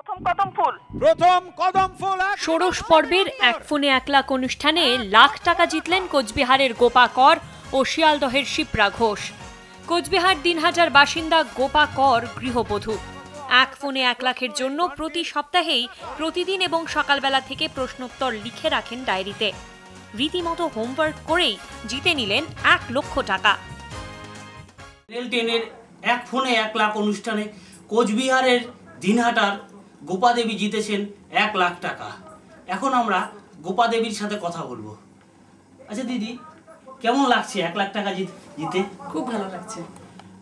প্রথম কদম ফুল ষোড়শ পর্বের এক ফোনে 1 লাখ অনুষ্ঠানে লাখ টাকা জিতলেন কোচবিহারের গোপা কর ও শিয়ালদহের শিপ্রা ঘোষ। কোচবিহার দিনহাটার বাসিন্দা গোপা কর গৃহবধূ। এক ফোনে 1 লাখের জন্য প্রতি সপ্তাহেই প্রতিদিন এবং সকালবেলা থেকে প্রশ্নোত্তর লিখে রাখেন ডায়েরিতে। রীতিমতো হোমওয়ার্ক করেই জিতে নিলেন 1 লক্ষ টাকা। রেল ট্রেনের এক ফোনে 1 লাখ অনুষ্ঠানে কোচবিহারের দিনহাটার গোপা দেবী জিতেছেন 1 লাখ টাকা। এখন আমরা গোপা দেবীর সাথে কথা বলবো। আচ্ছা দিদি, কেমন লাগছে 1 লাখ টাকা জিতে? খুব ভালো লাগছে।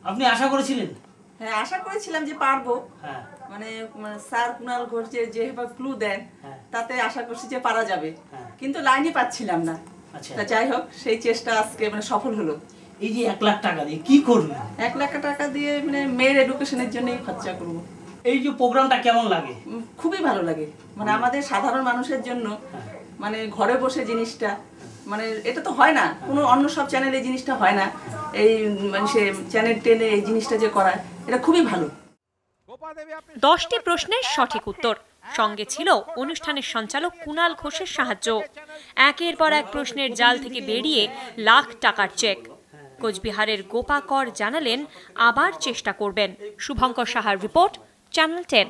আপনি আশা করেছিলেন? হ্যাঁ, আশা করেছিলাম যে পারবো। হ্যাঁ, মানে স্যার কুণাল ঘোষ যেভাবে ক্লু দেন তাতে আশা করছি যে পারা যাবে, কিন্তু লাইনই পাচ্ছিলাম না। তা যাই হোক, সেই চেষ্টা আজকে সফল হলো। এই যে 1 লাখ টাকা দিয়ে কি করবেন? 1 লাখ টাকা দিয়ে মেয়ের এডুকেশনের জন্যই খরচা করবো। এই যে প্রোগ্রামটা কেমন লাগে? খুবই ভালো লাগে। আমাদের সাধারণ মানুষের জন্য ঘরে বসে জিনিসটা এটা তো হয় না, কোনো অন্য সব চ্যানেলে এই জিনিসটা হয় না। এই সে চ্যানেল 10-এ এই জিনিসটা যে করায়, এটা খুবই ভালো। 10টি প্রশ্নের সঠিক উত্তর, সঙ্গে ছিল অনুষ্ঠানের সঞ্চালক কুণাল ঘোষের সাহায্য। একের পর এক প্রশ্নের জাল থেকে বেরিয়ে লাখ টাকার চেক। কোচবিহারের গোপা কর জানালেন আবার চেষ্টা করবেন। শুভঙ্কর সাহার রিপোর্ট, চ্যানেল 10।